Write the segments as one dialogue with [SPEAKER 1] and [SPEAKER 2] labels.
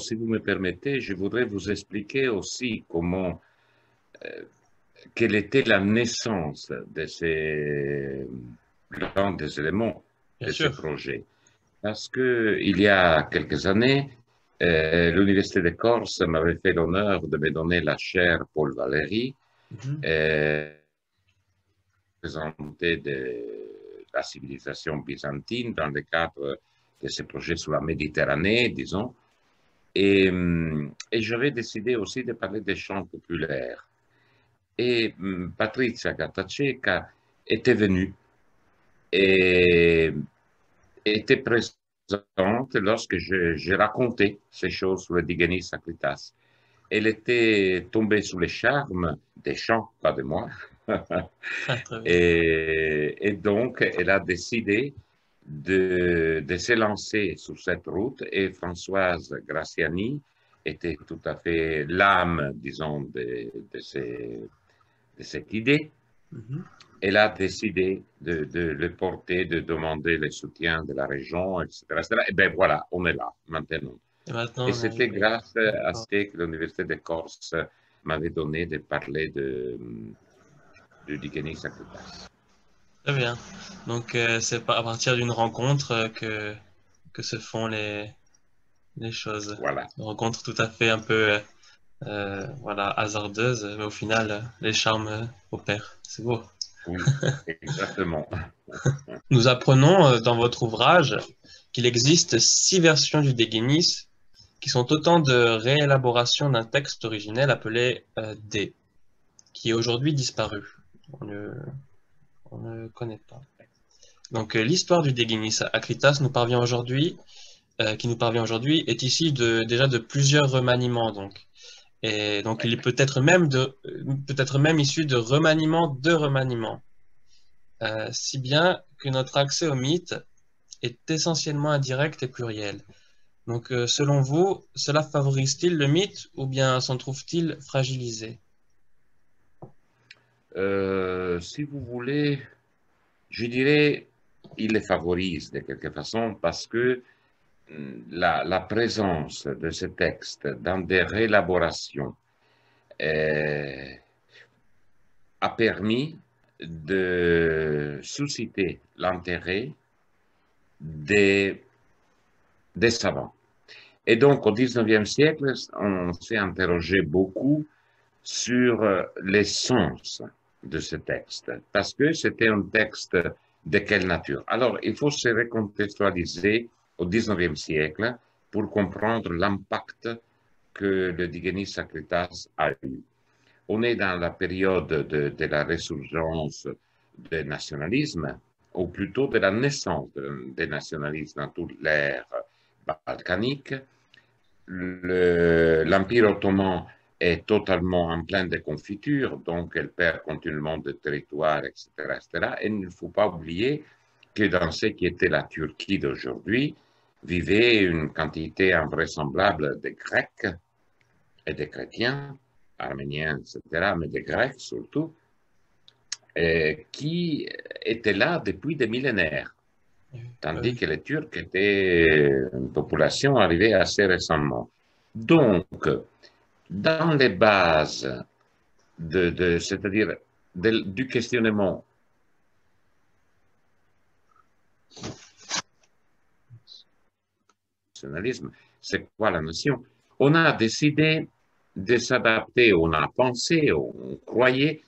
[SPEAKER 1] si vous me permettez, je voudrais vous expliquer aussi comment, quelle était la naissance de ces grands des éléments
[SPEAKER 2] Bien
[SPEAKER 1] de ces
[SPEAKER 2] sûr.
[SPEAKER 1] projets. Parce que il y a quelques années, l'Université de Corse m'avait fait l'honneur de me donner la chaire Paul Valéry,
[SPEAKER 2] Mhm.
[SPEAKER 1] présenter de la civilisation byzantine dans le cadre de ces projets sur la Méditerranée, disons. Et j'avais décidé aussi de parler des chants populaires. Et Patrizia Gattaceca était venue et était présente lorsque j'ai raconté ces choses sur le Digenis Sacritas. Elle était tombée sous les charmes des chants, pas de moi.
[SPEAKER 2] Ah, très bien.
[SPEAKER 1] Et donc, elle a décidé de s'élancer sur cette route et Françoise Graziani était tout à fait l'âme, disons, de cette idée.
[SPEAKER 2] Mhm.
[SPEAKER 1] Elle a décidé de le porter, de demander le soutien de la région, etc. etc. Et bien voilà, on est là maintenant.
[SPEAKER 2] Et maintenant,
[SPEAKER 1] Et
[SPEAKER 2] on est
[SPEAKER 1] c'était
[SPEAKER 2] arrivé.
[SPEAKER 1] grâce à
[SPEAKER 2] D'accord.
[SPEAKER 1] ce que l'Université de Corse m'avait donné de parler de Digenis Sacritas.
[SPEAKER 2] Très bien. Donc, c'est à partir d'une rencontre que se font les choses.
[SPEAKER 1] Voilà.
[SPEAKER 2] Une rencontre tout à fait un peu voilà, hasardeuse, mais au final, les charmes opèrent. C'est beau.
[SPEAKER 1] Oui, exactement.
[SPEAKER 2] Nous apprenons dans votre ouvrage qu'il existe 6 versions du Déguénis qui sont autant de réélaborations d'un texte originel appelé D, qui est aujourd'hui disparu. On ne, on ne connaît pas. Donc l'histoire du Déguénis Acritas nous parvient aujourd'hui, qui nous parvient aujourd'hui, est issue déjà de plusieurs remaniements. Donc. Et donc il est peut-être même issu de remaniements, si bien que notre accès au mythe est essentiellement indirect et pluriel. Donc, selon vous, cela favorise-t-il le mythe ou bien s'en trouve-t-il fragilisé?
[SPEAKER 1] Si vous voulez, je dirais, il les favorise de quelque façon parce que la présence de ce texte dans des réélaborations euh, a permis de susciter l'intérêt des, des savants. Et donc, au XIXe siècle, on s'est interrogé beaucoup sur les sens de ce texte, parce que c'était un texte de quelle nature. Alors, il faut se recontextualiser au XIXe siècle pour comprendre l'impact que le Digenis Sacritas a eu. On est dans la période de la résurgence du nationalisme, ou plutôt de la naissance des nationalismes dans toute l'ère balkanique. L'Empire ottoman est totalement en pleine déconfiture, donc elle perd continuellement de territoire, etc., etc. Et il ne faut pas oublier que dans ce qui était la Turquie d'aujourd'hui, vivait une quantité invraisemblable de Grecs et de chrétiens, arméniens, etc., mais de Grecs surtout, qui étaient là depuis des millénaires,
[SPEAKER 2] Bah
[SPEAKER 1] tandis
[SPEAKER 2] oui.
[SPEAKER 1] que les Turcs étaient une population arrivée assez récemment. Donc, dans les bases c'est-à-dire du questionnement du nationalisme, c'est quoi la nation? On a décidé de s'adapter, on a pensé, on croyait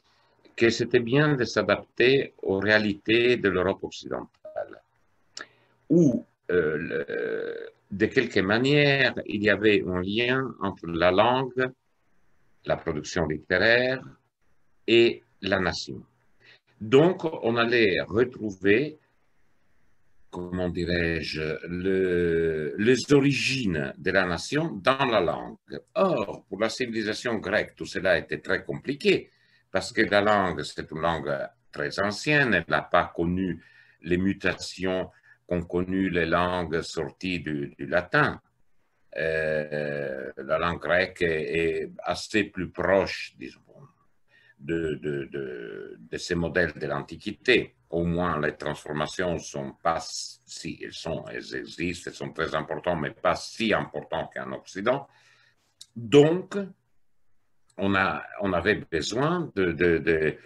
[SPEAKER 1] que c'était bien de s'adapter aux réalités de l'Europe occidentale, où de quelque manière il y avait un lien entre la langue, la production littéraire et la nation. Donc, on allait retrouver, comment dirais-je, les origines de la nation dans la langue. Or, pour la civilisation grecque, tout cela était très compliqué, parce que la langue, c'est une langue très ancienne, elle n'a pas connu les mutations qu'ont connues les langues sorties du latin. La langue grecque est assez plus proche, disons, de ces modèles de l'Antiquité. Au moins, les transformations ne sont pas, si elles existent, elles sont très importantes, mais pas si importantes qu'en Occident. Donc, on avait besoin de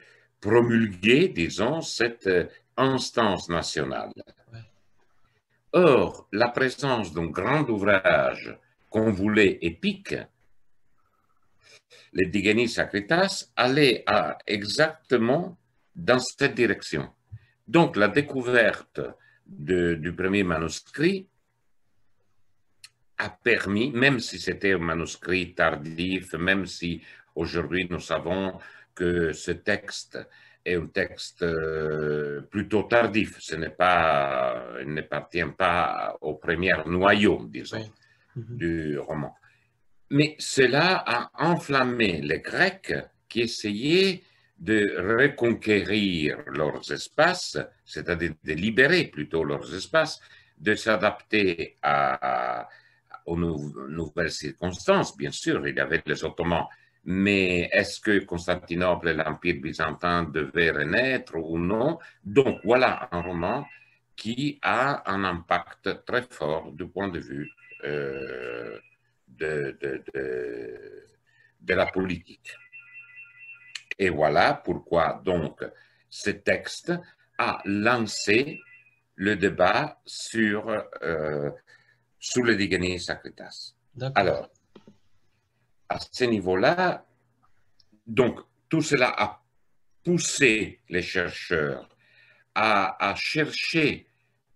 [SPEAKER 1] promulguer, disons, cette instance nationale.
[SPEAKER 2] Ouais.
[SPEAKER 1] Or, la présence d'un grand ouvrage qu'on voulait épique, les Digenis Sacritas, allait exactement dans cette direction. Donc, la découverte du premier manuscrit a permis, même si c'était un manuscrit tardif, même si aujourd'hui nous savons que ce texte est un texte plutôt tardif, il n'appartient pas au premier noyau, disons,
[SPEAKER 2] Oui.
[SPEAKER 1] du roman. Mais cela a enflammé les Grecs qui essayaient de reconquérir leurs espaces, c'est-à-dire de libérer plutôt leurs espaces, de s'adapter aux nouvelles circonstances. Bien sûr, il y avait les Ottomans, mais est-ce que Constantinople et l'Empire byzantin devaient renaître ou non? Donc voilà un roman qui a un impact très fort du point de vue de la politique. Et voilà pourquoi donc ce texte a lancé le débat sur le Digenis Sacritas. Alors, à ce niveau-là, donc tout cela a poussé les chercheurs à chercher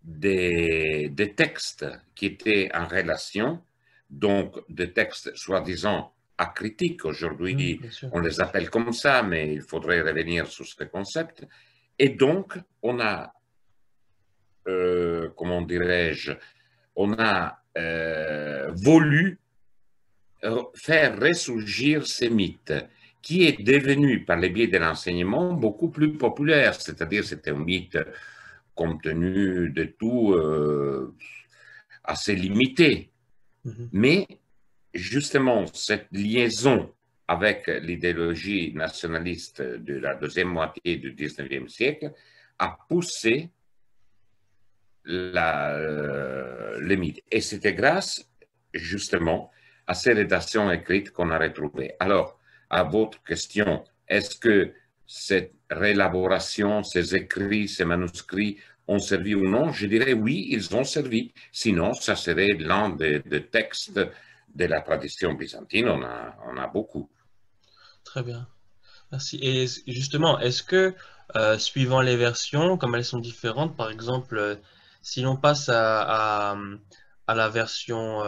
[SPEAKER 1] des textes qui étaient en relation, donc des textes soi-disant acritiques. Aujourd'hui, on les appelle comme ça, mais il faudrait revenir sur ce concept. Et donc, on a, comment dirais-je, on a voulu faire ressurgir ces mythes qui est devenu, par le biais de l'enseignement, beaucoup plus populaire. C'est-à-dire, c'était un mythe compte tenu de tout assez limité. Mais justement, cette liaison avec l'idéologie nationaliste de la deuxième moitié du 19e siècle a poussé les mythes. Et c'était grâce justement à ces rédactions écrites qu'on a retrouvées. Alors, à votre question, est-ce que cette réélaboration, ces écrits, ces manuscrits ont servi ou non? Je dirais oui, ils ont servi. Sinon, ça serait l'un des textes de la tradition byzantine. On a beaucoup.
[SPEAKER 2] Très bien. Merci. Et justement, est-ce que, suivant les versions, comme elles sont différentes, par exemple, si l'on passe à la version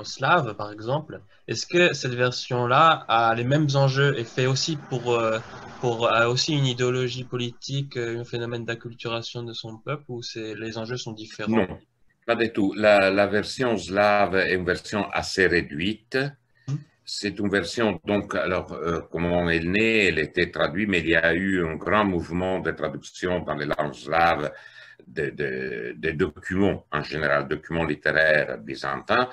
[SPEAKER 2] slave, par exemple, est-ce que cette version-là a les mêmes enjeux et fait aussi a aussi une idéologie politique, un phénomène d'acculturation de son peuple, ou les enjeux sont différents?
[SPEAKER 1] Non, pas du tout. La version slave est une version assez réduite. C'est une version, donc, alors, comment elle est née, elle était traduite, mais il y a eu un grand mouvement de traduction dans les langues slaves des documents, en général, documents littéraires byzantins,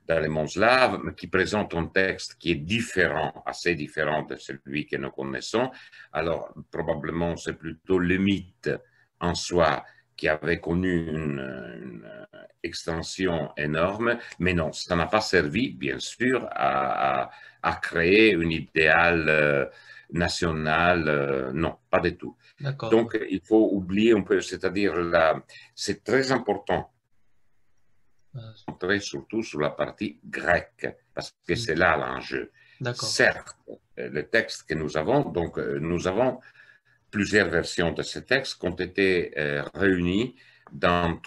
[SPEAKER 1] dans les mondes slaves, qui présentent un texte qui est différent, assez différent de celui que nous connaissons. Alors, probablement, c'est plutôt le mythe en soi qui avait connu une extension énorme, mais non, ça n'a pas servi, bien sûr, à créer un idéal national, non, pas du tout. Donc, il faut oublier un peu, c'est-à-dire, c'est très important, surtout sur la partie grecque, parce que c'est là l'enjeu. Certes, le texte que nous avons, donc nous avons plusieurs versions de ce texte qui ont été réunies dans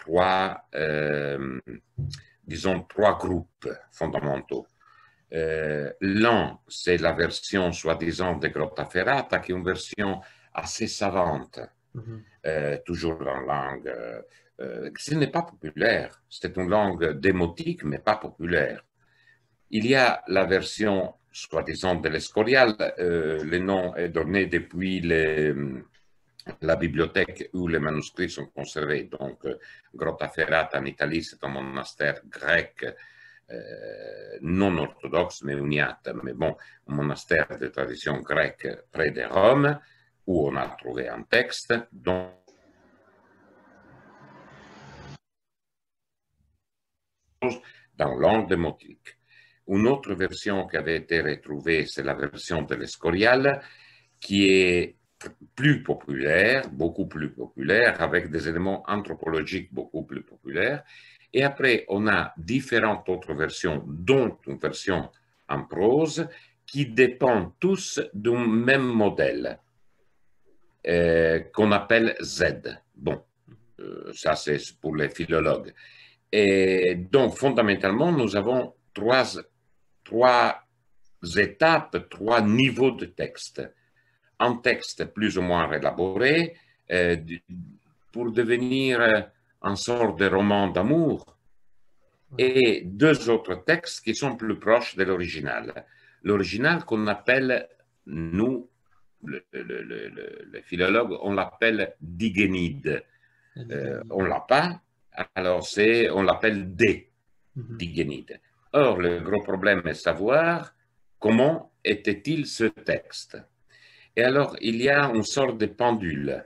[SPEAKER 1] disons, trois groupes fondamentaux. L'un, c'est la version soi-disant de Grottaferrata, qui est une version assez savante, toujours en langue. Ce n'est pas populaire, c'est une langue démotique, mais pas populaire. Il y a la version soi-disant de l'Escorial, le nom est donné depuis la bibliothèque où les manuscrits sont conservés. Donc, Grottaferrata en Italie, c'est un monastère grec non orthodoxe, mais uniate, mais bon, un monastère de tradition grecque près de Rome, où on a trouvé un texte dont dans langue démotique. Une autre version qui avait été retrouvée, c'est la version de l'Escorial, qui est plus populaire, beaucoup plus populaire, avec des éléments anthropologiques beaucoup plus populaires. Et après, on a différentes autres versions, dont une version en prose, qui dépendent tous d'un même modèle, qu'on appelle Z. Bon, ça c'est pour les philologues. Et donc, fondamentalement, nous avons trois étapes, trois niveaux de texte. Un texte plus ou moins élaboré pour devenir une sorte de roman d'amour, et deux autres textes qui sont plus proches de l'original. L'original qu'on appelle, nous, les philologues, on l'appelle Digénide. On ne l'a pas, alors on l'appelle Digénide. Or, le gros problème est savoir comment était-il ce texte. Et alors, il y a une sorte de pendule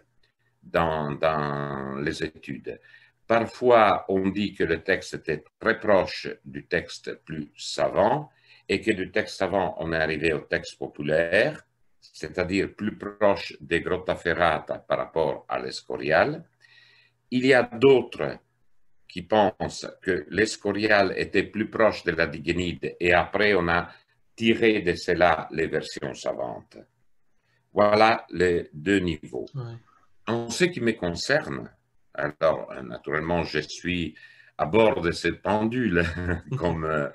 [SPEAKER 1] dans les études. Parfois, on dit que le texte était très proche du texte plus savant et que du texte savant, on est arrivé au texte populaire, c'est-à-dire plus proche des Grottaferrata par rapport à l'Escorial. Il y a d'autres qui pensent que l'Escorial était plus proche de la Digénide et après, on a tiré de cela les versions savantes. Voilà les deux niveaux. Ouais. En ce qui me concerne, alors naturellement je suis à bord de cette pendule comme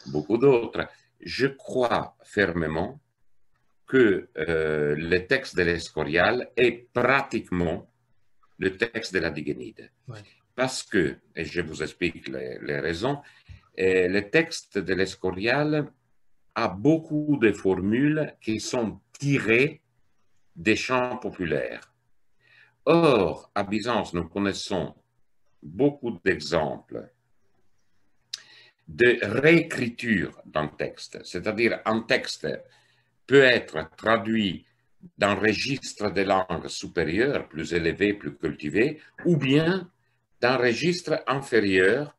[SPEAKER 1] beaucoup d'autres, je crois fermement que le texte de l'Escorial est pratiquement le texte de la Digénide. Ouais. Parce que, et je vous explique les raisons, le texte de l'Escorial a beaucoup de formules qui sont tirées des chants populaires. Or, à Byzance, nous connaissons beaucoup d'exemples de réécriture d'un texte, c'est-à-dire un texte peut être traduit d'un registre de langue supérieure, plus élevé, plus cultivé, ou bien d'un registre inférieur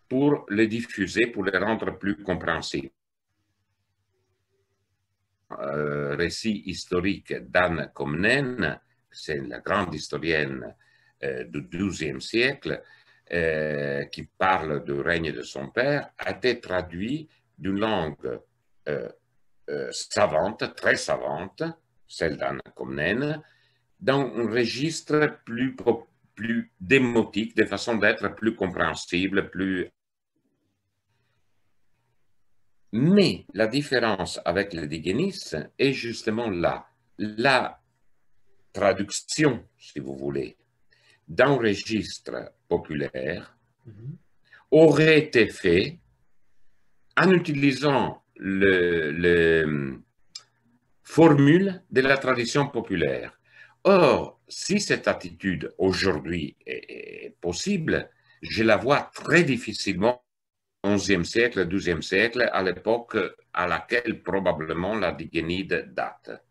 [SPEAKER 1] pour le diffuser, pour le rendre plus compréhensible. Récit historique d'Anne Comnène, c'est la grande historienne du XIIe siècle, qui parle du règne de son père, a été traduit d'une langue savante, très savante, celle d'Anne Comnène, dans un registre plus démotique, de façon d'être plus compréhensible, plus... Mais la différence avec le Digénis est justement là. La traduction, si vous voulez, d'un registre populaire aurait été fait en utilisant le formule de la tradition populaire. Or, si cette attitude aujourd'hui est possible, je la vois très difficilement au XIe siècle, XIIe siècle, à l'époque à laquelle probablement la Digénide date.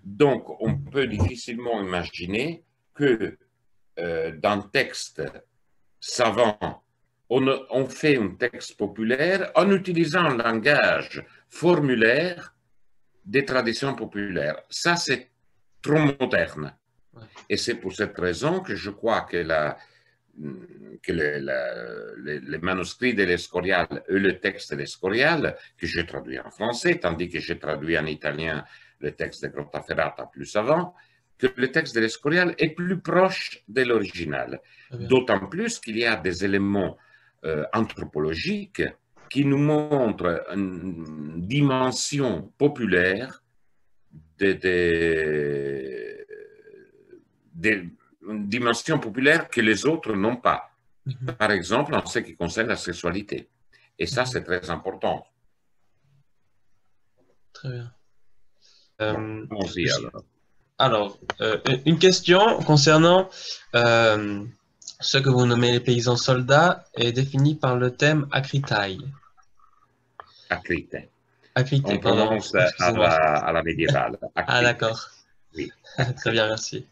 [SPEAKER 1] Donc, on peut difficilement imaginer que d'un texte savant, on fait un texte populaire en utilisant un langage formulaire des traditions populaires. Ça, c'est trop moderne. Et c'est pour cette raison que je crois que les manuscrits de l'Escorial et le texte de l'Escorial, que j'ai traduit en français, tandis que j'ai traduit en italien le texte de Grottaferrata plus avant, que le texte de l'Escorial est plus proche de l'original. D'autant plus qu'il y a des éléments anthropologiques qui nous montrent une dimension populaire, une dimension populaire que les autres n'ont pas. Par exemple, en ce qui concerne la sexualité. Et ça, c'est très important.
[SPEAKER 2] Très bien.
[SPEAKER 1] Allons-y alors.
[SPEAKER 2] Alors, une question concernant ce que vous nommez les paysans soldats est défini par le thème Akritaï.
[SPEAKER 1] Acrite.
[SPEAKER 2] Acrité,
[SPEAKER 1] On
[SPEAKER 2] pardon,
[SPEAKER 1] prononce
[SPEAKER 2] excusez-moi.
[SPEAKER 1] à la médiévale.
[SPEAKER 2] Ah,
[SPEAKER 1] Acrite.
[SPEAKER 2] d'accord.
[SPEAKER 1] Oui,
[SPEAKER 2] Très
[SPEAKER 1] Acrite.
[SPEAKER 2] bien, merci.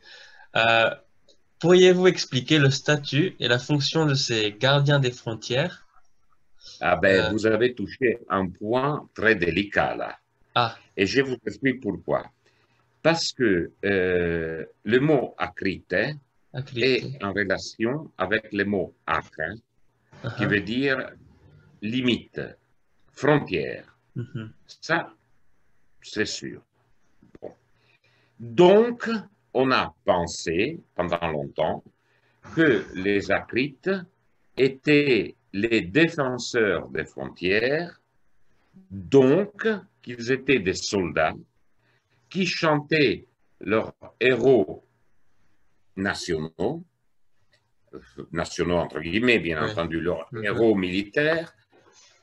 [SPEAKER 2] Euh, Pourriez-vous expliquer le statut et la fonction de ces gardiens des frontières?
[SPEAKER 1] Ah ben,
[SPEAKER 2] Euh,
[SPEAKER 1] vous avez touché un point très délicat là.
[SPEAKER 2] ah,
[SPEAKER 1] Et je vous explique pourquoi. Parce que le mot acrite est
[SPEAKER 2] acrité.
[SPEAKER 1] en relation avec le mot acre, qui
[SPEAKER 2] Uh-huh.
[SPEAKER 1] veut dire limite, frontière.
[SPEAKER 2] Mhm.
[SPEAKER 1] Ça, c'est sûr. Bon. Donc, on a pensé pendant longtemps que les acrites étaient les défenseurs des frontières, donc qu'ils étaient des soldats qui chantaient leurs héros nationaux, nationaux entre guillemets, bien
[SPEAKER 2] Oui.
[SPEAKER 1] entendu, leurs
[SPEAKER 2] Mhm.
[SPEAKER 1] héros militaires.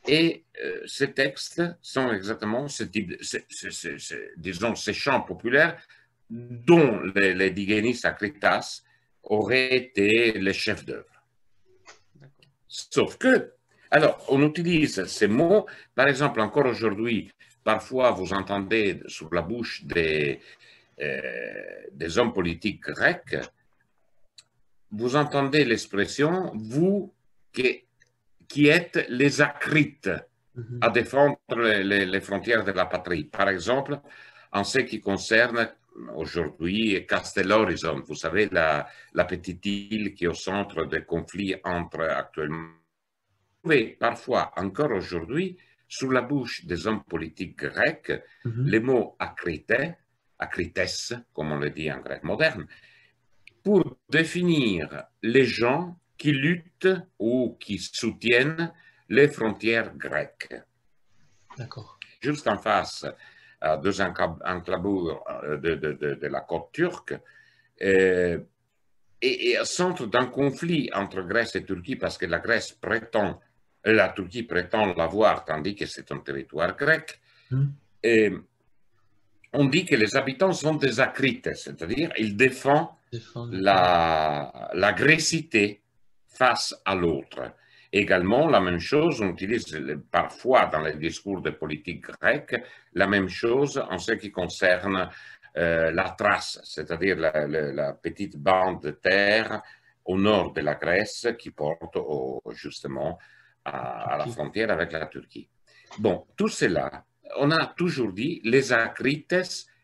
[SPEAKER 1] Et ces textes sont exactement ce type, disons, ces chants populaires dont les Digenis Acritas auraient été les chefs d'œuvre. Sauf que, alors, on utilise ces mots, par exemple, encore aujourd'hui, parfois vous entendez sur la bouche des hommes politiques grecs, vous entendez l'expression, vous qui êtes les acrites
[SPEAKER 2] Mhm.
[SPEAKER 1] à défendre les frontières de la patrie. Par exemple, en ce qui concerne aujourd'hui Castellhorizon, vous savez, la petite île qui est au centre des conflits entre actuellement. Vous trouvez parfois, encore aujourd'hui, sous la bouche des hommes politiques grecs,
[SPEAKER 2] Mhm.
[SPEAKER 1] les mots acrite, acrites, comme on le dit en grec moderne, pour définir les gens qui luttent ou qui soutiennent les frontières grecques.
[SPEAKER 2] D'accord.
[SPEAKER 1] Juste en face, à deux enclabures de la côte turque, et au centre d'un conflit entre Grèce et Turquie, parce que la Turquie prétend l'avoir, tandis que c'est un territoire grec,
[SPEAKER 2] Mhm.
[SPEAKER 1] et on dit que les habitants sont des acrites, c'est-à-dire ils défendent
[SPEAKER 2] Défendre, d'accord.
[SPEAKER 1] l'agressivité face à l'autre. Également, la même chose, on utilise parfois dans les discours de politique grecque, la même chose en ce qui concerne la Thrace, c'est-à-dire la petite bande de terre au nord de la Grèce qui porte justement à la
[SPEAKER 2] Turquie.
[SPEAKER 1] frontière avec la Turquie. Bon, tout cela, on a toujours dit, les acrites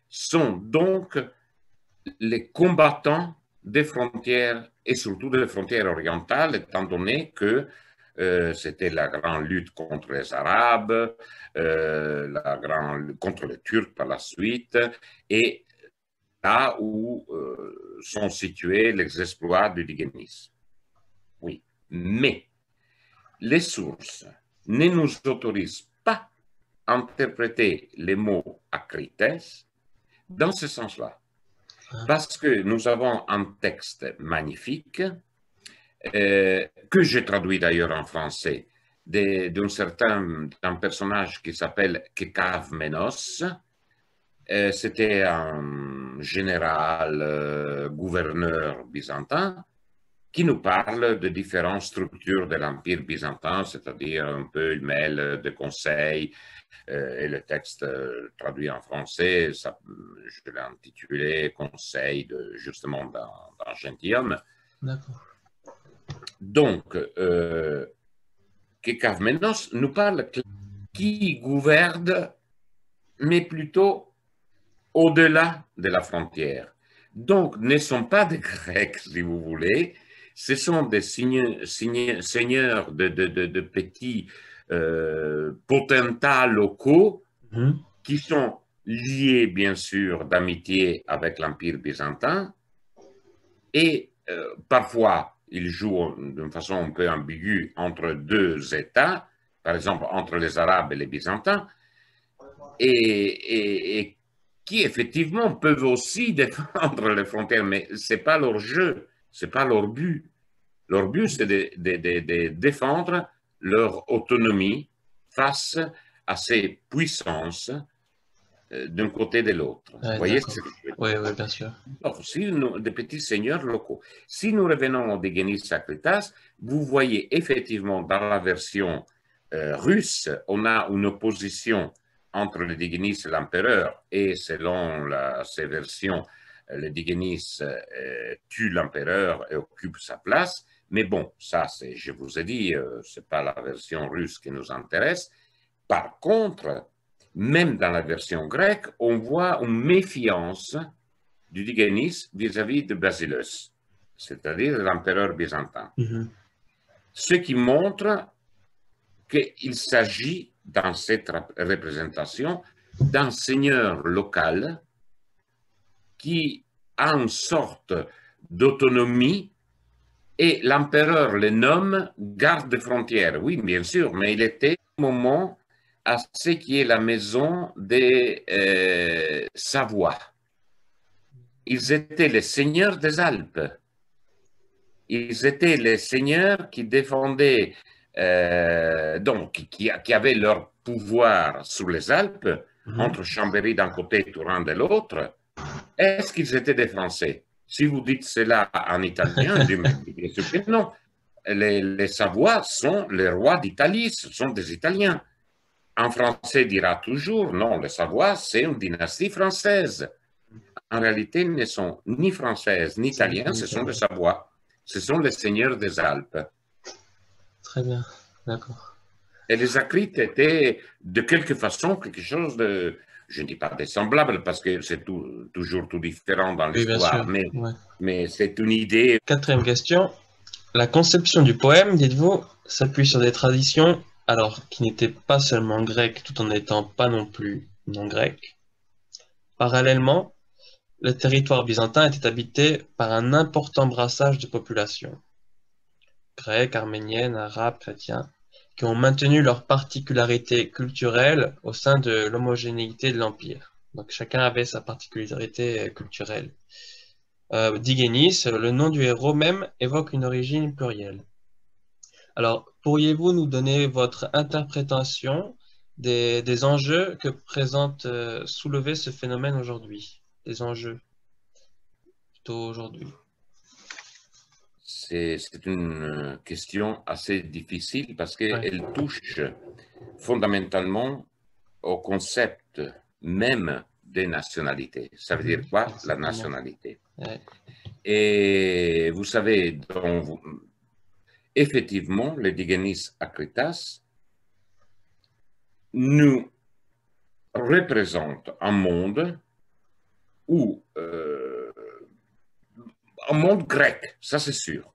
[SPEAKER 1] sont donc les combattants des frontières et surtout des frontières orientales, étant donné que c'était la grande lutte contre les Arabes, contre les Turcs par la suite, et là où sont situés les exploits du Digenis. Oui, mais les sources ne nous autorisent pas à interpréter les mots acrites dans ce sens-là.
[SPEAKER 2] Ah,
[SPEAKER 1] Parce que nous avons un texte magnifique, que j'ai traduit d'ailleurs en français, d'un personnage qui s'appelle Kekavmenos. C'était un général gouverneur byzantin qui nous parle de différentes structures de l'Empire byzantin, c'est-à-dire un peu il mêle de conseils, et le texte traduit en français, je l'ai intitulé Conseil justement d'un gentilhomme.
[SPEAKER 2] d'accord.
[SPEAKER 1] Donc, Kekavmenos nous parle qui gouverne, mais plutôt au-delà de la frontière. Donc, ne sont pas des Grecs, si vous voulez, ce sont des seigneurs de petits potentats locaux
[SPEAKER 2] Mhm.
[SPEAKER 1] qui sont liés, bien sûr, d'amitié avec l'Empire byzantin, et parfois, ils jouent d'une façon un peu ambiguë entre deux États, par exemple entre les Arabes et les Byzantins, et qui effectivement peuvent aussi défendre les frontières, mais ce n'est pas leur jeu, ce n'est pas leur but. Leur but, c'est de défendre leur autonomie face à ces puissances d'un côté et de l'autre. Vous
[SPEAKER 2] Ouais,
[SPEAKER 1] voyez ce
[SPEAKER 2] d'accord.
[SPEAKER 1] que je veux
[SPEAKER 2] Oui,
[SPEAKER 1] dire?
[SPEAKER 2] oui, bien sûr.
[SPEAKER 1] Alors, des petits seigneurs locaux. Si nous revenons au Digenis Sacritas, vous voyez effectivement dans la version russe, on a une opposition entre le Diguénis et l'empereur, et selon ces versions, le Diguénis tue l'empereur et occupe sa place. Mais bon, ça, je vous ai dit, ce n'est pas la version russe qui nous intéresse. Par contre, même dans la version grecque, on voit une méfiance du Diguénis vis-à-vis de Basileus, c'est-à-dire l'empereur byzantin. Ce qui montre qu'il s'agit, dans cette représentation, d'un seigneur local qui a une sorte d'autonomie, et l'empereur le nomme garde des frontières. Oui, bien sûr, mais il était au moment à ce qui est la maison des Savoie. Ils étaient les seigneurs des Alpes. Ils étaient les seigneurs qui défendaient, donc qui avaient leur pouvoir sur les Alpes, entre Chambéry d'un côté et Turin de l'autre. Est-ce qu'ils étaient des Français? Si vous dites cela en italien, bien sûr que non. Les Savoie sont les rois d'Italie, ce sont des Italiens. En français, dira toujours, non, les Savoie, c'est une dynastie française. En réalité, ils ne sont ni françaises ni italiens, ce sont des Savoie. Ce sont les seigneurs des Alpes.
[SPEAKER 2] Très bien, d'accord.
[SPEAKER 1] Et les Acrites étaient de quelque façon quelque chose de, je ne dis pas de semblable parce que c'est toujours tout différent dans l'histoire, mais c'est une idée.
[SPEAKER 2] Quatrième question. La conception du poème, dites-vous, s'appuie sur des traditions, alors qui n'étaient pas seulement grecques tout en n'étant pas non plus non grecques. Parallèlement, le territoire byzantin était habité par un important brassage de populations, grecques, arméniennes, arabes, chrétiens, qui ont maintenu leur particularité culturelle au sein de l'homogénéité de l'Empire. Donc chacun avait sa particularité culturelle. Diguénis, le nom du héros même, évoque une origine plurielle. Alors, pourriez-vous nous donner votre interprétation des enjeux que présente soulever ce phénomène aujourd'hui? Des enjeux, plutôt aujourd'hui.
[SPEAKER 1] C'est une question assez difficile parce qu'elle touche fondamentalement au concept même des nationalités. Ça veut dire quoi, la nationalité? Et vous savez, effectivement, les Diguénis Acritas nous représentent un monde où un monde grec, ça c'est sûr.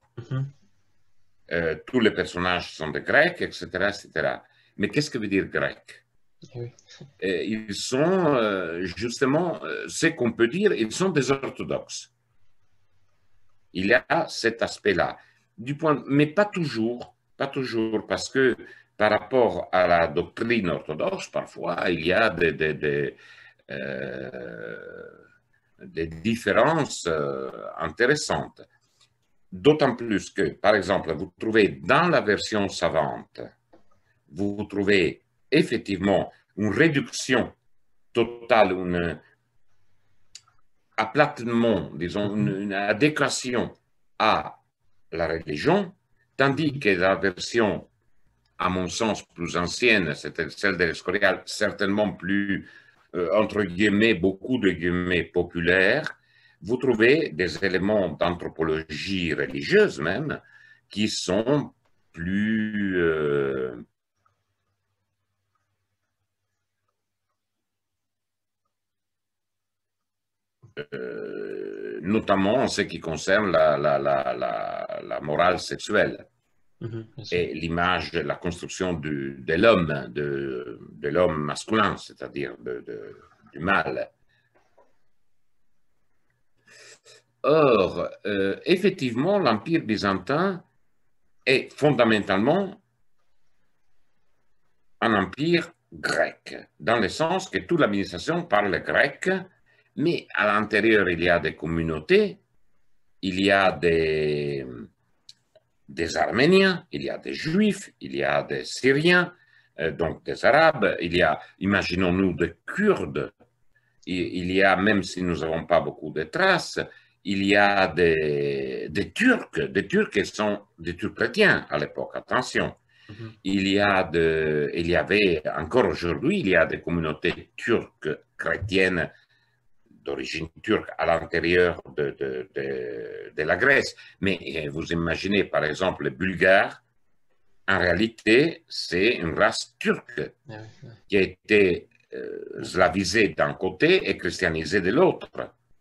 [SPEAKER 1] Tous les personnages sont des Grecs, etc., etc. Mais qu'est-ce que veut dire grec? Ils sont justement, ce qu'on peut dire, ils sont des orthodoxes. Il y a cet aspect-là. Mais pas toujours, parce que par rapport à la doctrine orthodoxe, parfois, il y a des différences intéressantes. D'autant plus que, par exemple, vous trouvez dans la version savante, vous trouvez effectivement une réduction totale, un aplatement, disons, une adéquation à la religion, tandis que la version, à mon sens, plus ancienne, c'était celle de l'Escorial, certainement plus, entre guillemets, beaucoup de guillemets populaires, vous trouvez des éléments d'anthropologie religieuse même qui sont plus notamment en ce qui concerne la morale sexuelle et l'image, la construction de l'homme masculin, c'est-à-dire du mâle. Or, effectivement, l'Empire byzantin est fondamentalement un empire grec, dans le sens que toute l'administration parle grec, mais à l'intérieur, il y a des communautés, il y a des Arméniens, il y a des Juifs, il y a des Syriens, donc des Arabes, il y a, imaginons-nous, des Kurdes, il y a, même si nous n'avons pas beaucoup de traces, il y a des Turcs qui sont des Turcs chrétiens à l'époque, attention.
[SPEAKER 2] Mhm.
[SPEAKER 1] Il y avait, encore aujourd'hui, il y a des communautés turques chrétiennes d'origine turque à l'intérieur de la Grèce. Mais vous imaginez, par exemple, les Bulgares, en réalité, c'est une race turque
[SPEAKER 2] Ah oui,
[SPEAKER 1] qui a été slavisée d'un côté et christianisée de l'autre.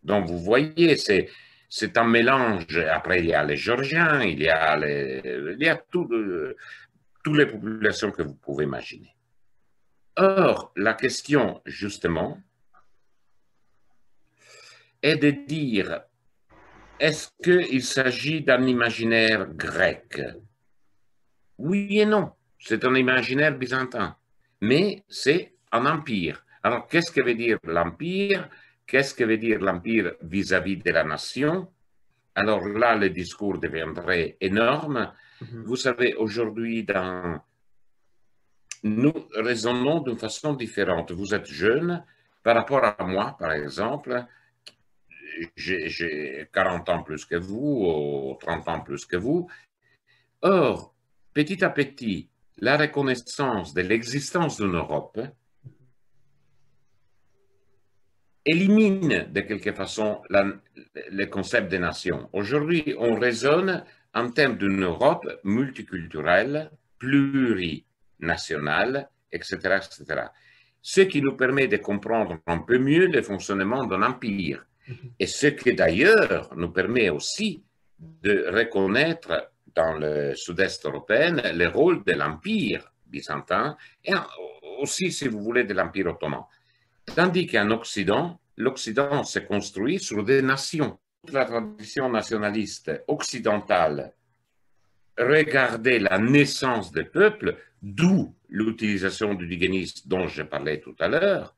[SPEAKER 1] Donc, vous voyez, c'est un mélange. Après, il y a les Georgiens, il y a toutes les populations que vous pouvez imaginer. Or, la question, justement, est de dire, est-ce qu'il s'agit d'un imaginaire grec? Oui et non. C'est un imaginaire byzantin, mais c'est un empire. Alors, qu'est-ce que veut dire l'empire? Qu'est-ce que veut dire l'empire vis-à-vis de la nation? Alors là, le discours deviendrait énorme.
[SPEAKER 2] mhm.
[SPEAKER 1] Vous savez, aujourd'hui, nous raisonnons d'une façon différente. Vous êtes jeune, par rapport à moi, par exemple, j'ai 40 ans plus que vous, ou 30 ans plus que vous. Or, petit à petit, la reconnaissance de l'existence d'une Europe élimine de quelque façon le concept de nation. Aujourd'hui, on raisonne en termes d'une Europe multiculturelle, plurinationale, etc., etc. Ce qui nous permet de comprendre un peu mieux le fonctionnement d'un empire.
[SPEAKER 2] Mhm.
[SPEAKER 1] Et ce qui d'ailleurs nous permet aussi de reconnaître dans le sud-est européen le rôle de l'empire byzantin et aussi, si vous voulez, de l'empire ottoman. Tandis qu'en Occident, l'Occident s'est construit sur des nations. Toute la tradition nationaliste occidentale regardait la naissance des peuples, d'où l'utilisation du diganisme dont je parlais tout à l'heure,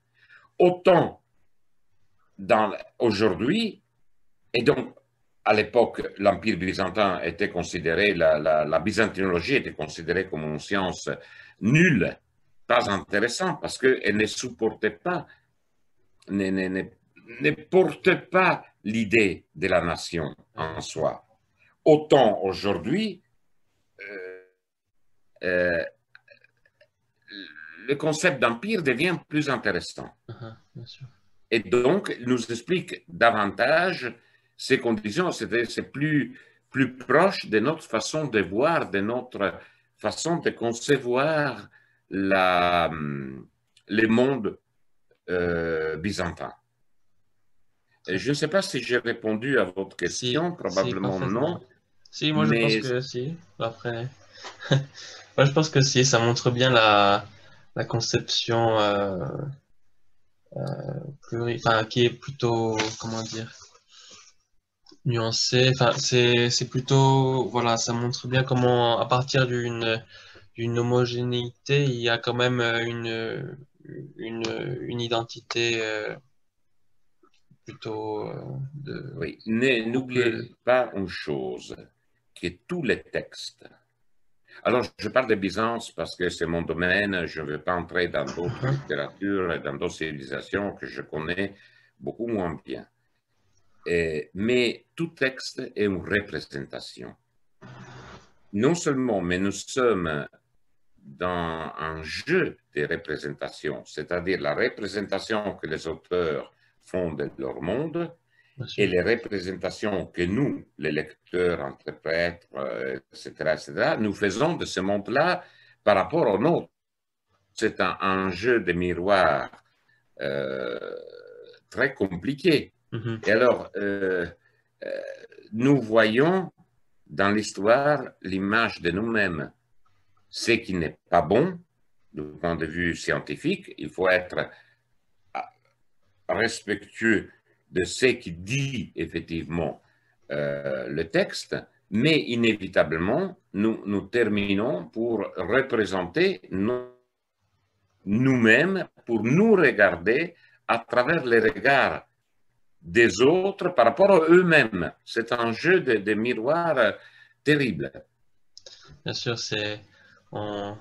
[SPEAKER 1] autant aujourd'hui, et donc à l'époque, l'Empire byzantin était considéré, la byzantinologie était considérée comme une science nulle, pas intéressante, parce qu'elle ne supportait pas ne porte pas l'idée de la nation
[SPEAKER 2] Ouais,
[SPEAKER 1] en
[SPEAKER 2] bien sûr.
[SPEAKER 1] soi. Autant aujourd'hui, euh, le concept d'empire devient plus intéressant.
[SPEAKER 2] Bien sûr.
[SPEAKER 1] Et donc, il nous explique davantage ces conditions, c'est plus proche de notre façon de voir, de notre façon de concevoir le monde byzantin. Je ne sais pas si j'ai répondu à votre
[SPEAKER 2] Si,
[SPEAKER 1] question,
[SPEAKER 2] si,
[SPEAKER 1] probablement
[SPEAKER 2] parfaitement.
[SPEAKER 1] non,
[SPEAKER 2] Si, moi je pense
[SPEAKER 1] mais
[SPEAKER 2] que si. Après, moi je pense que si, ça montre bien la conception enfin, qui est plutôt, comment dire, nuancée. Enfin, c'est plutôt, voilà, ça montre bien comment, à partir d'une homogénéité, il y a quand même une identité plutôt
[SPEAKER 1] oui,
[SPEAKER 2] couple.
[SPEAKER 1] n'oubliez pas une chose, que tous les textes, alors je parle de Byzance parce que c'est mon domaine, je ne veux pas entrer dans d'autres
[SPEAKER 2] Hein,
[SPEAKER 1] littératures et dans d'autres civilisations que je connais beaucoup moins bien. Mais tout texte est une représentation. Non seulement, mais nous sommes dans un jeu de représentation, c'est-à-dire la représentation que les auteurs font de leur monde
[SPEAKER 2] bien
[SPEAKER 1] et
[SPEAKER 2] sûr.
[SPEAKER 1] les représentations que nous, les lecteurs, interprètes, etc., etc., nous faisons de ce monde-là par rapport au nôtre. C'est un jeu de miroir euh, très compliqué.
[SPEAKER 2] Mhm,
[SPEAKER 1] Et alors, euh, nous voyons dans l'histoire l'image de nous-mêmes. Ce qui n'est pas bon du point de vue scientifique, il faut être respectueux de ce qui dit effectivement le texte, mais inévitablement, nous terminons pour représenter nous-mêmes, pour nous regarder à travers les regards des autres par rapport à eux-mêmes. C'est un jeu de miroir terrible.
[SPEAKER 2] bien sûr, on,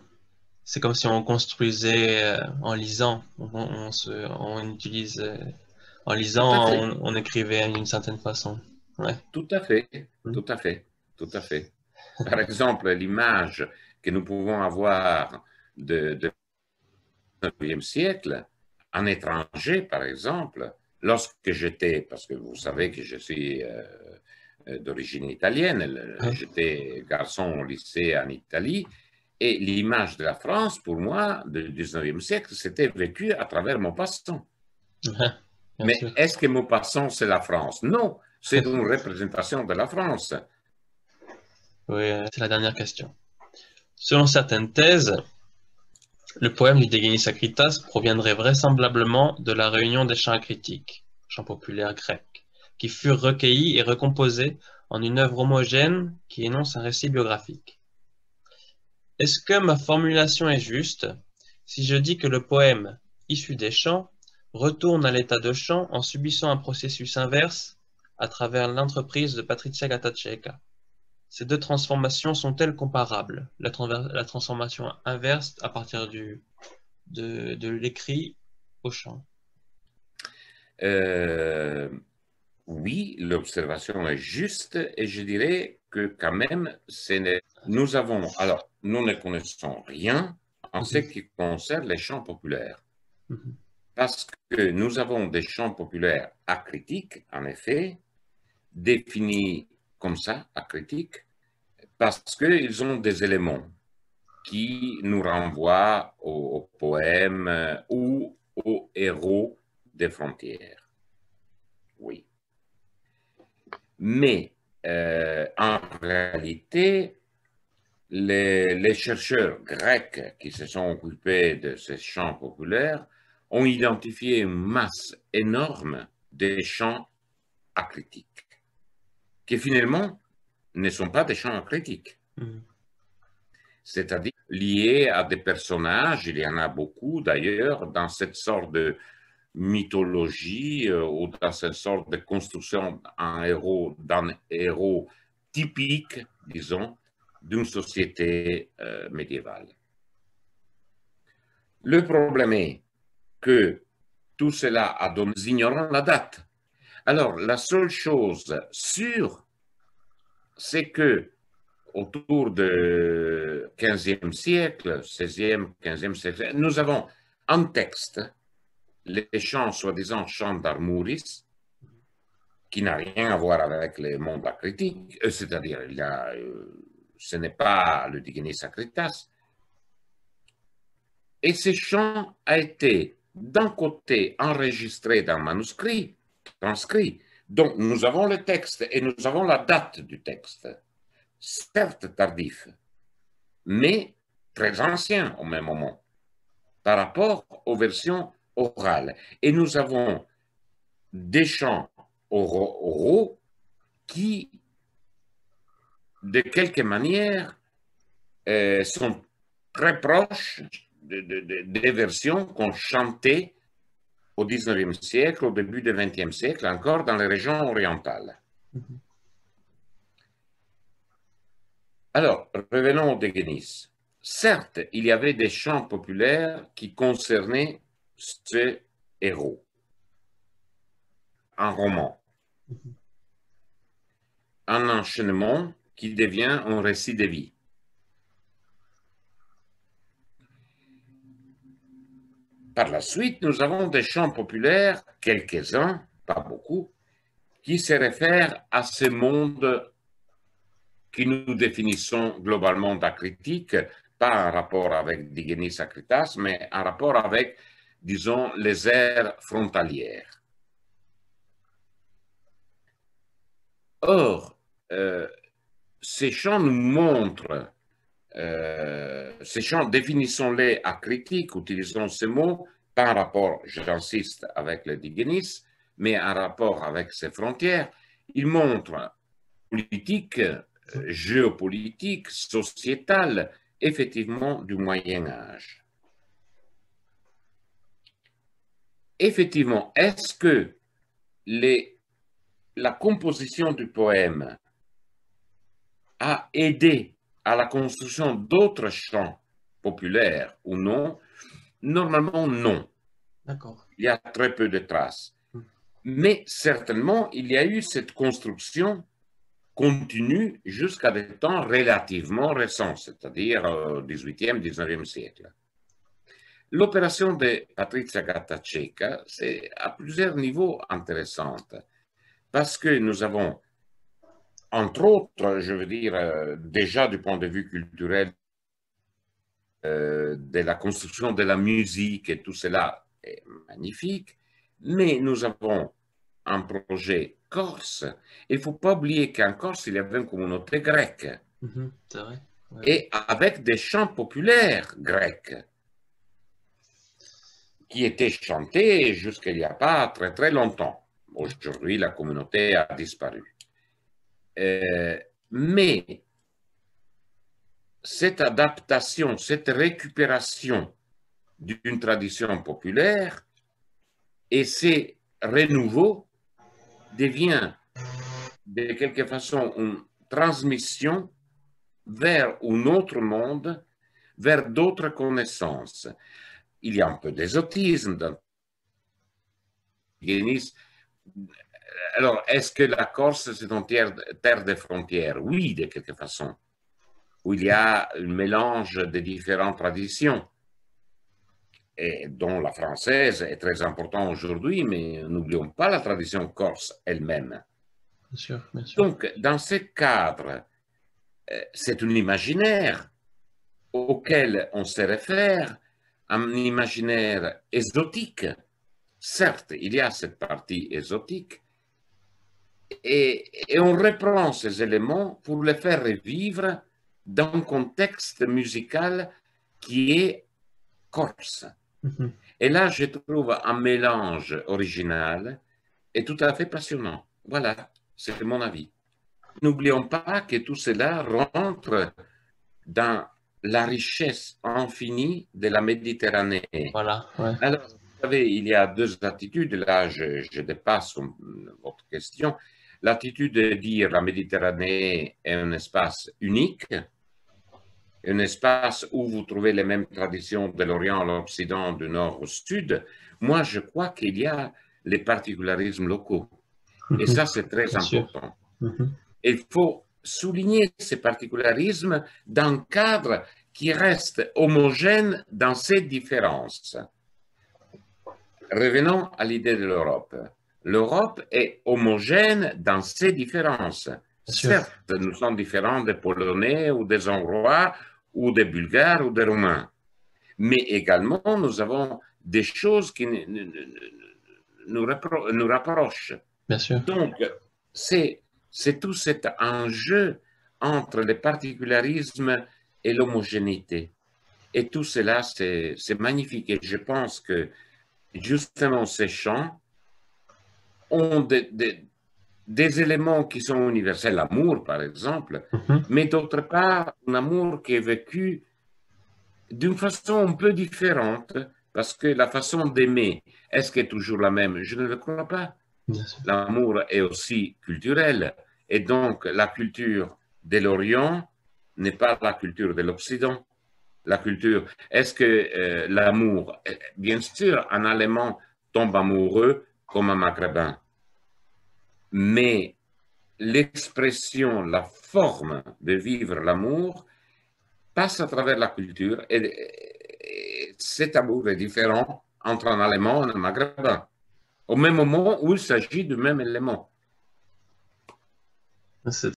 [SPEAKER 2] c'est comme si on construisait en lisant. On utilise, en
[SPEAKER 1] Tout à
[SPEAKER 2] lisant,
[SPEAKER 1] fait,
[SPEAKER 2] on écrivait d'une certaine façon. Ouais.
[SPEAKER 1] tout à fait,
[SPEAKER 2] Mm.
[SPEAKER 1] tout à fait, tout à fait. Par exemple, l'image que nous pouvons avoir du 19e siècle, en étranger, par exemple, lorsque j'étais, parce que vous savez que je suis d'origine italienne, j'étais garçon au lycée en Italie, et l'image de la France, pour moi, du 19e siècle, c'était vécu à travers Maupassant. Mais est-ce que Maupassant, c'est la France? Non, c'est une représentation de la France.
[SPEAKER 2] Oui, c'est la dernière question. Selon certaines thèses, le poème du Déguénis Acritas proviendrait vraisemblablement de la réunion des chants acritiques, chants populaires grecs, qui furent recueillis et recomposés en une œuvre homogène qui énonce un récit biographique. Est-ce que ma formulation est juste si je dis que le poème, issu des chants, retourne à l'état de chant en subissant un processus inverse à travers l'entreprise de Patrizia Gatacieca? Ces deux transformations sont-elles comparables? La transformation inverse à partir de l'écrit au chant.
[SPEAKER 1] Oui, l'observation est juste et je dirais que quand même, alors, nous ne connaissons rien en ce qui concerne les chants populaires. Parce que nous avons des chants populaires acritiques, en effet, définis comme ça, acritiques, parce qu'ils ont des éléments qui nous renvoient au poème ou aux héros des frontières. Oui. Mais en réalité, les chercheurs grecs qui se sont occupés de ces chants populaires ont identifié une masse énorme de chants acritiques, qui finalement ne sont pas des chants acritiques. C'est-à-dire liés à des personnages, il y en a beaucoup d'ailleurs, dans cette sorte de mythologie ou dans cette sorte de construction d'un héros typique, disons, d'une société médiévale. Le problème est que tout cela a donné, nous ignorons la date. Alors, la seule chose sûre, c'est que autour du 15e siècle, 16e, 15e siècle, nous avons un texte, les chants, soi-disant chants d'Armouris, qui n'a rien à voir avec le monde acritique, c'est-à-dire, ce n'est pas le Digenis Acritas. Et ce chant a été, d'un côté, enregistré dans manuscrit, transcrit, donc nous avons le texte et nous avons la date du texte, certes tardif, mais très ancien au même moment, par rapport aux versions orales. Et nous avons des chants oraux qui, de quelque manière, sont très proches des versions qu'on chantait au 19e siècle, au début du 20e siècle, encore dans les régions orientales. Alors, revenons au Déguénis. Certes, il y avait des chants populaires qui concernaient ce héros. Un roman. Un enchaînement qui devient un récit de vie. Par la suite, nous avons des chants populaires, quelques-uns, pas beaucoup, qui se réfèrent à ce monde que nous définissons globalement d'acritique, pas en rapport avec Digenis Acritas, mais en rapport avec, disons, les aires frontalières. Or, ces chants nous montrent, ces chants, définissons-les acritiques, utilisons ces mots, pas en rapport, j'insiste, avec le Digenis, mais en rapport avec ses frontières. Ils montrent politique, géopolitique, sociétale, effectivement du Moyen Âge. Effectivement, est-ce que la composition du poème a aidé à la construction d'autres chants populaires ou non? Normalement, non.
[SPEAKER 2] D'accord.
[SPEAKER 1] Il y a très peu de traces. Mais certainement, il y a eu cette construction continue jusqu'à des temps relativement récents, c'est-à-dire au XVIIIe, XIXe siècle. L'opération de Patrizia Gatta-Cecca, c'est à plusieurs niveaux intéressante, parce que nous avons, entre autres, je veux dire, déjà du point de vue culturel, de la construction de la musique et tout cela est magnifique, mais nous avons un projet corse. Il ne faut pas oublier qu'en Corse, il y avait une communauté grecque.
[SPEAKER 2] C'est vrai. Ouais.
[SPEAKER 1] Et avec des chants populaires grecs qui étaient chantés jusqu'à il n'y a pas très très longtemps. Aujourd'hui, la communauté a disparu. Mais cette adaptation, cette récupération d'une tradition populaire et ces renouveaux devient de quelque façon une transmission vers un autre monde, vers d'autres connaissances. Il y a un peu d'ésotisme dans le Alors, est-ce que la Corse, c'est une terre de frontières? Oui, de quelque façon, où il y a un mélange de différentes traditions, et dont la française est très importante aujourd'hui, mais n'oublions pas la tradition corse elle-même.
[SPEAKER 2] Bien sûr, bien sûr.
[SPEAKER 1] Donc, dans ce cadre, c'est un imaginaire auquel on se réfère, un imaginaire exotique. Certes, il y a cette partie exotique, et on reprend ces éléments pour les faire revivre dans un contexte musical qui est corse. Et là, je trouve un mélange original et tout à fait passionnant. Voilà, c'est mon avis. N'oublions pas que tout cela rentre dans la richesse infinie de la Méditerranée.
[SPEAKER 2] Voilà, ouais.
[SPEAKER 1] Alors, vous savez, il y a deux attitudes. Là, je dépasse votre question. L'attitude de dire la Méditerranée est un espace unique, un espace où vous trouvez les mêmes traditions de l'Orient à l'Occident, du Nord au Sud. Moi, je crois qu'il y a les particularismes locaux. Et ça, c'est très important. Il faut souligner ces particularismes dans un cadre qui reste homogène dans ses différences. Revenons à l'idée de l'Europe. L'Europe est homogène dans ses différences. Certes, nous sommes différents des Polonais ou des Hongrois ou des Bulgares ou des Roumains. Mais également, nous avons des choses qui nous rapprochent.
[SPEAKER 2] Bien sûr.
[SPEAKER 1] Donc, c'est tout cet enjeu entre les particularismes et l'homogénéité. Et tout cela, c'est magnifique. Et je pense que justement, ces chants ont des éléments qui sont universels, l'amour par exemple, mais d'autre part, un amour qui est vécu d'une façon un peu différente, parce que la façon d'aimer, est-ce qu'elle est toujours la même? Je ne le crois pas. L'amour est aussi culturel, et donc la culture de l'Orient n'est pas la culture de l'Occident. La culture, est-ce que l'amour, bien sûr, un Allemand tombe amoureux comme un Maghrébin, mais l'expression, la forme de vivre l'amour passe à travers la culture, et cet amour est différent entre un Allemand et un Maghrébin, au même moment où il s'agit du même élément.
[SPEAKER 2] C'est